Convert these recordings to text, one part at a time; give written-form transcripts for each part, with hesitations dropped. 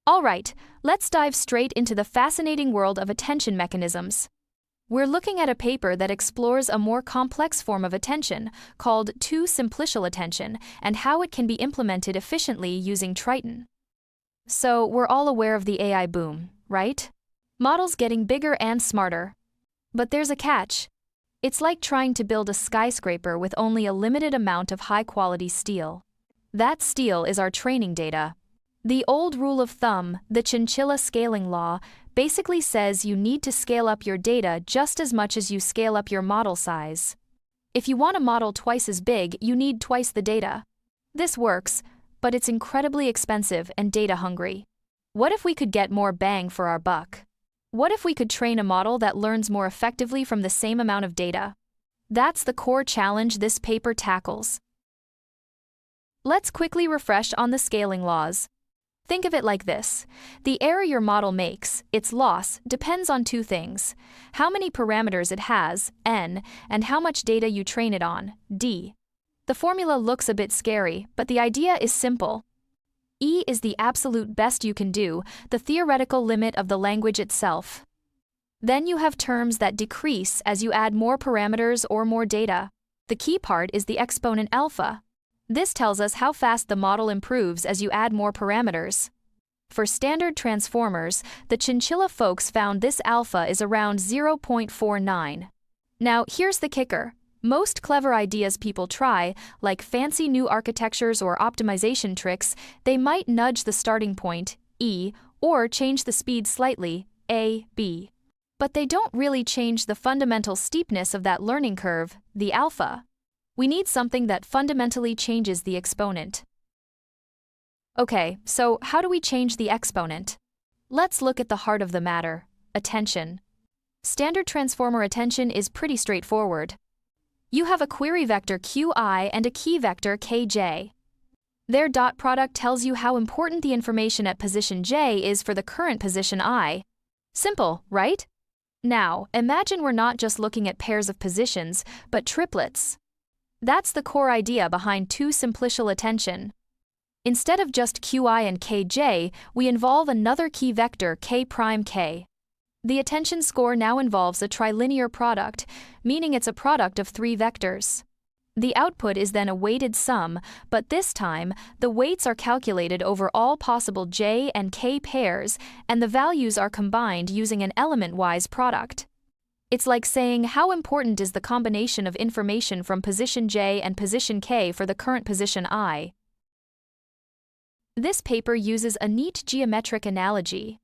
Alright, let's dive straight into the fascinating world of attention mechanisms. We're looking at a paper that explores a more complex form of attention, called Simplicial Attention, and how it can be implemented efficiently using Triton. So, we're all aware of the AI boom, right? Models getting bigger and smarter. But there's a catch. It's like trying to build a skyscraper with only a limited amount of high-quality steel. That steel is our training data. The old rule of thumb, the chinchilla scaling law, basically says you need to scale up your data just as much as you scale up your model size. If you want a model twice as big, you need twice the data. This works, but it's incredibly expensive and data-hungry. What if we could get more bang for our buck? What if we could train a model that learns more effectively from the same amount of data? That's the core challenge this paper tackles. Let's quickly refresh on the scaling laws. Think of it like this. The error your model makes, its loss, depends on two things: how many parameters it has, n, and how much data you train it on, d. The formula looks a bit scary, but the idea is simple. E is the absolute best you can do, the theoretical limit of the language itself. Then you have terms that decrease as you add more parameters or more data. The key part is the exponent alpha. This tells us how fast the model improves as you add more parameters. For standard transformers, the chinchilla folks found this alpha is around 0.49. Now, here's the kicker. Most clever ideas people try, like fancy new architectures or optimization tricks, they might nudge the starting point, E, or change the speed slightly, A, B. But they don't really change the fundamental steepness of that learning curve, the alpha. We need something that fundamentally changes the exponent. Okay, so how do we change the exponent? Let's look at the heart of the matter: attention. Standard transformer attention is pretty straightforward. You have a query vector qi and a key vector kj. Their dot product tells you how important the information at position j is for the current position I. Simple, right? Now, imagine we're not just looking at pairs of positions, but triplets. That's the core idea behind Simplicial Attention. Instead of just qi and kj, we involve another key vector k'(k). The attention score now involves a trilinear product, meaning it's a product of three vectors. The output is then a weighted sum, but this time, the weights are calculated over all possible j and k pairs, and the values are combined using an element-wise product. It's like saying how important is the combination of information from position j and position k for the current position I. This paper uses a neat geometric analogy.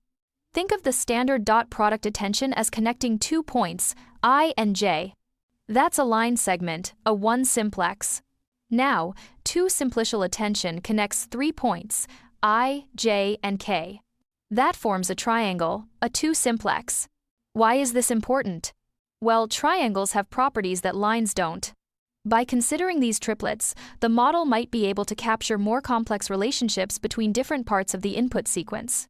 Think of the standard dot product attention as connecting 2 points, I and j. That's a line segment, a one simplex. Now, Simplicial Attention connects 3 points, I, j, and k. That forms a triangle, a two simplex. Why is this important? Well, triangles have properties that lines don't. By considering these triplets, the model might be able to capture more complex relationships between different parts of the input sequence.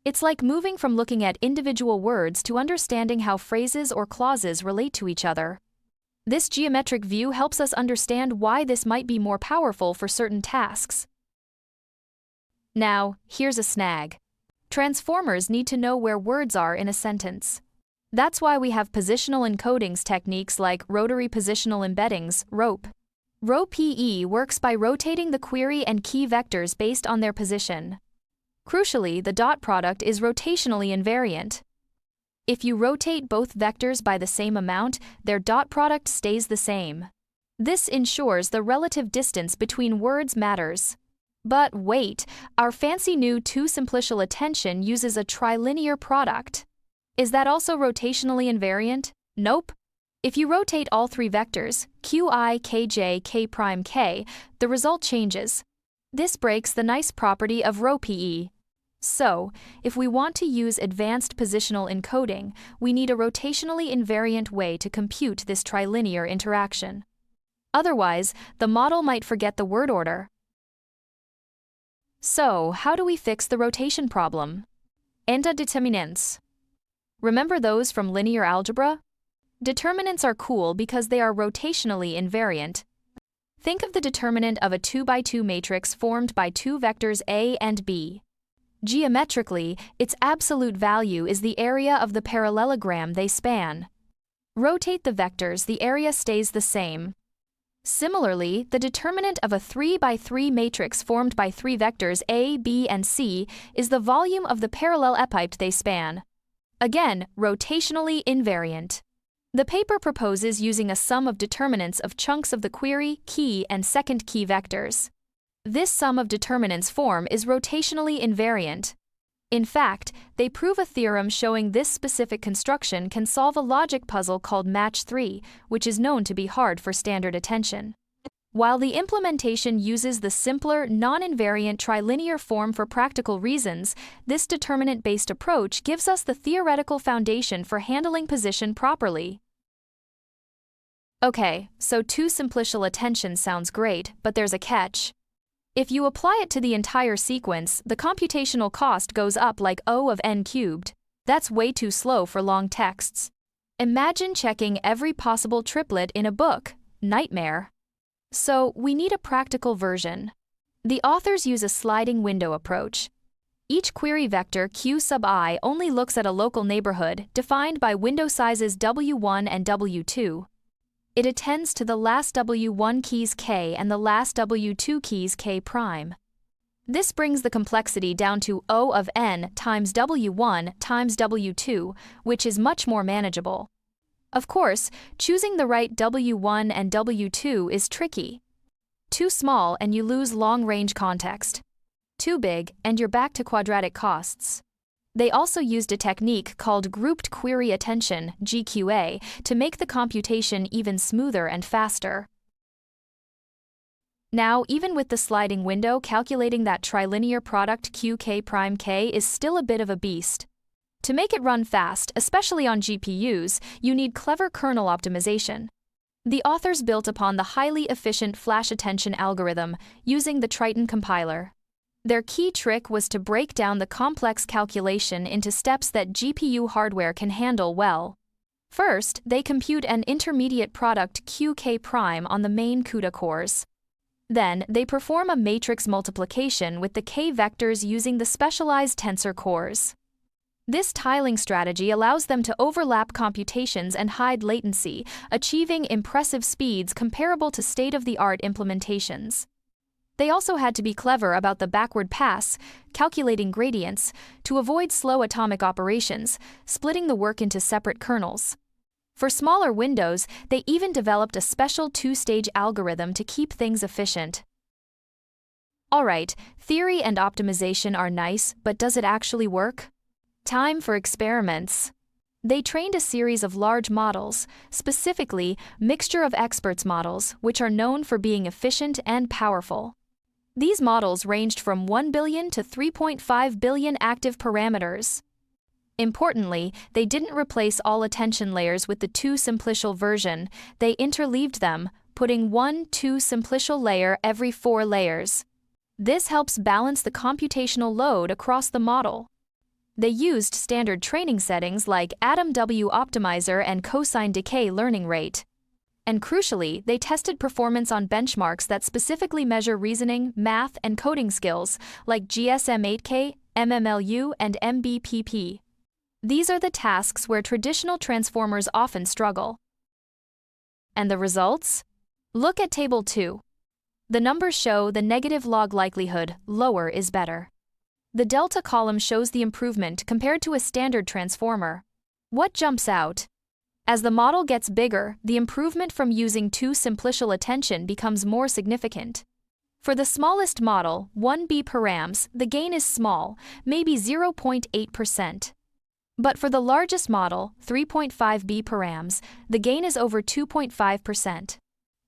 It's like moving from looking at individual words to understanding how phrases or clauses relate to each other. This geometric view helps us understand why this might be more powerful for certain tasks. Now, here's a snag. Transformers need to know where words are in a sentence. That's why we have positional encodings techniques like rotary positional embeddings, ROPE. ROPE works by rotating the query and key vectors based on their position. Crucially, the dot product is rotationally invariant. If you rotate both vectors by the same amount, their dot product stays the same. This ensures the relative distance between words matters. But wait, our fancy new Simplicial Attention uses a trilinear product. Is that also rotationally invariant? Nope. If you rotate all three vectors, qi, kj, k', the result changes. This breaks the nice property of ROPE. So, if we want to use advanced positional encoding, we need a rotationally invariant way to compute this trilinear interaction. Otherwise, the model might forget the word order. So, how do we fix the rotation problem? Determinants. Remember those from linear algebra? Determinants are cool because they are rotationally invariant. Think of the determinant of a 2x2 matrix formed by two vectors A and B. Geometrically, its absolute value is the area of the parallelogram they span. Rotate the vectors, the area stays the same. Similarly, the determinant of a 3 by 3 matrix formed by 3 vectors A, B, and C is the volume of the parallelepiped they span. Again, rotationally invariant. The paper proposes using a sum of determinants of chunks of the query, key, and second key vectors. This sum of determinants form is rotationally invariant. In fact, they prove a theorem showing this specific construction can solve a logic puzzle called Match 3, which is known to be hard for standard attention. While the implementation uses the simpler, non-invariant trilinear form for practical reasons, this determinant-based approach gives us the theoretical foundation for handling position properly. Okay, so two-simplicial attention sounds great, but there's a catch. If you apply it to the entire sequence, the computational cost goes up like O of n cubed. That's way too slow for long texts. Imagine checking every possible triplet in a book. Nightmare. So, we need a practical version. The authors use a sliding window approach. Each query vector Q sub I only looks at a local neighborhood defined by window sizes W1 and W2. It attends to the last W1 keys K and the last W2 keys K prime. This brings the complexity down to O of n times W1 times W2, which is much more manageable. Of course, choosing the right W1 and W2 is tricky. Too small and you lose long-range context. Too big and you're back to quadratic costs. They also used a technique called grouped query attention, GQA, to make the computation even smoother and faster. Now, even with the sliding window, calculating that trilinear product QK prime K is still a bit of a beast. To make it run fast, especially on GPUs, you need clever kernel optimization. The authors built upon the highly efficient flash attention algorithm using the Triton compiler. Their key trick was to break down the complex calculation into steps that GPU hardware can handle well. First, they compute an intermediate product QK prime on the main CUDA cores. Then, they perform a matrix multiplication with the K vectors using the specialized tensor cores. This tiling strategy allows them to overlap computations and hide latency, achieving impressive speeds comparable to state-of-the-art implementations. They also had to be clever about the backward pass, calculating gradients, to avoid slow atomic operations, splitting the work into separate kernels. For smaller windows, they even developed a special two-stage algorithm to keep things efficient. Alright, theory and optimization are nice, but does it actually work? Time for experiments. They trained a series of large models, specifically mixture of experts models, which are known for being efficient and powerful. These models ranged from 1 billion to 3.5 billion active parameters. Importantly, they didn't replace all attention layers with the two-simplicial version, they interleaved them, putting one two-simplicial layer every 4 layers. This helps balance the computational load across the model. They used standard training settings like Atom W optimizer and cosine decay learning rate. And crucially, they tested performance on benchmarks that specifically measure reasoning, math, and coding skills, like GSM-8K, MMLU, and MBPP. These are the tasks where traditional transformers often struggle. And the results? Look at Table 2. The numbers show the negative log likelihood, lower is better. The delta column shows the improvement compared to a standard transformer. What jumps out? As the model gets bigger, the improvement from using two-simplicial attention becomes more significant. For the smallest model, 1B params, the gain is small, maybe 0.8%. But for the largest model, 3.5B params, the gain is over 2.5%.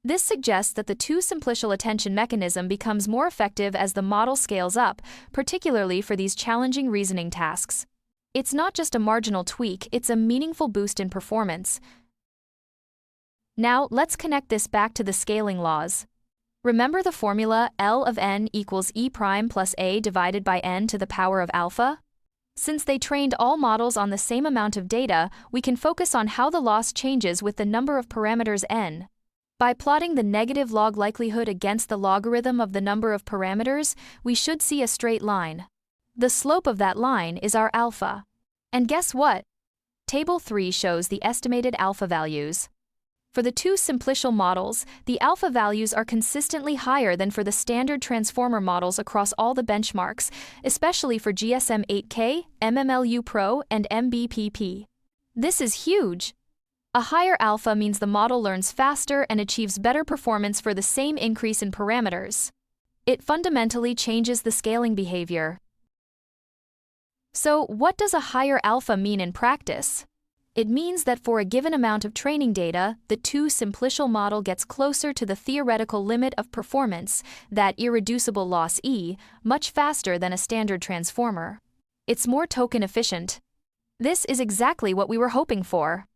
This suggests that the two-simplicial attention mechanism becomes more effective as the model scales up, particularly for these challenging reasoning tasks. It's not just a marginal tweak, it's a meaningful boost in performance. Now, let's connect this back to the scaling laws. Remember the formula L of n equals E prime plus A divided by n to the power of alpha? Since they trained all models on the same amount of data, we can focus on how the loss changes with the number of parameters n. By plotting the negative log likelihood against the logarithm of the number of parameters, we should see a straight line. The slope of that line is our alpha. And guess what? Table 3 shows the estimated alpha values. For the two simplicial models, the alpha values are consistently higher than for the standard transformer models across all the benchmarks, especially for GSM-8K, MMLU Pro, and MBPP. This is huge. A higher alpha means the model learns faster and achieves better performance for the same increase in parameters. It fundamentally changes the scaling behavior. So, what does a higher alpha mean in practice? It means that for a given amount of training data, the two simplicial model gets closer to the theoretical limit of performance, that irreducible loss E, much faster than a standard transformer. It's more token efficient. This is exactly what we were hoping for.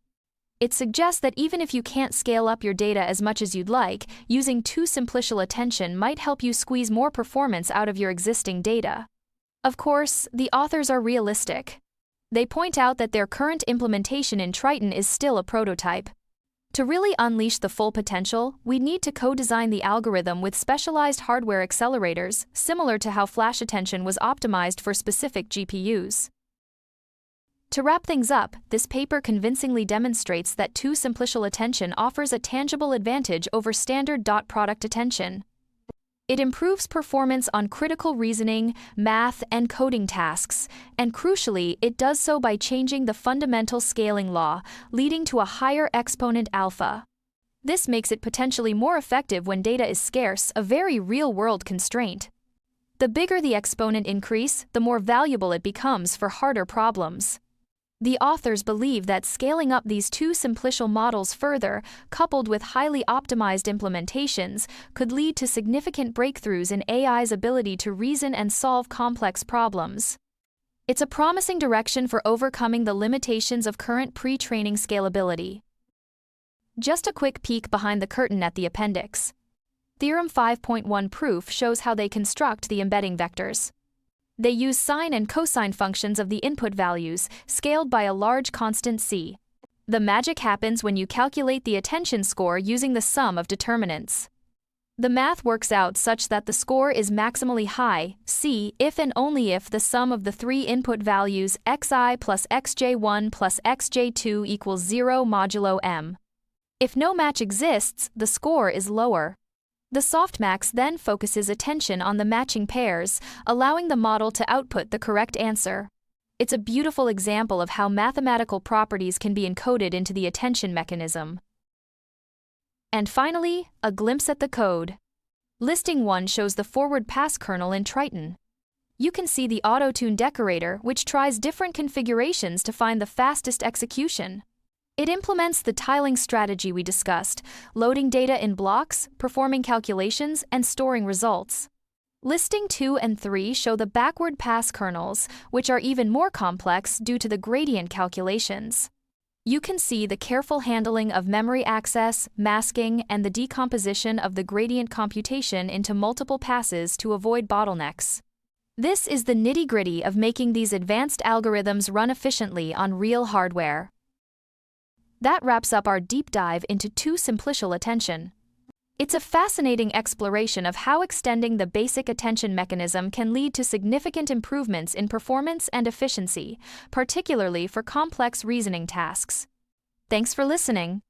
It suggests that even if you can't scale up your data as much as you'd like, using two simplicial attention might help you squeeze more performance out of your existing data. Of course, the authors are realistic. They point out that their current implementation in Triton is still a prototype. To really unleash the full potential, we need to co-design the algorithm with specialized hardware accelerators, similar to how flash attention was optimized for specific GPUs. To wrap things up, this paper convincingly demonstrates that two simplicial attention offers a tangible advantage over standard dot product attention. It improves performance on critical reasoning, math, and coding tasks, and crucially, it does so by changing the fundamental scaling law, leading to a higher exponent alpha. This makes it potentially more effective when data is scarce, a very real-world constraint. The bigger the exponent increase, the more valuable it becomes for harder problems. The authors believe that scaling up these two simplicial models further, coupled with highly optimized implementations, could lead to significant breakthroughs in AI's ability to reason and solve complex problems. It's a promising direction for overcoming the limitations of current pre-training scalability. Just a quick peek behind the curtain at the appendix. Theorem 5.1 proof shows how they construct the embedding vectors. They use sine and cosine functions of the input values, scaled by a large constant c. The magic happens when you calculate the attention score using the sum of determinants. The math works out such that the score is maximally high, c, if and only if the sum of the three input values xi plus xj1 plus xj2 equals 0 modulo m. If no match exists, the score is lower. The softmax then focuses attention on the matching pairs, allowing the model to output the correct answer. It's a beautiful example of how mathematical properties can be encoded into the attention mechanism. And finally, a glimpse at the code. Listing 1 shows the forward pass kernel in Triton. You can see the auto-tune decorator, which tries different configurations to find the fastest execution. It implements the tiling strategy we discussed, loading data in blocks, performing calculations, and storing results. Listing 2 and 3 show the backward pass kernels, which are even more complex due to the gradient calculations. You can see the careful handling of memory access, masking, and the decomposition of the gradient computation into multiple passes to avoid bottlenecks. This is the nitty-gritty of making these advanced algorithms run efficiently on real hardware. That wraps up our deep dive into two simplicial attention. It's a fascinating exploration of how extending the basic attention mechanism can lead to significant improvements in performance and efficiency, particularly for complex reasoning tasks. Thanks for listening.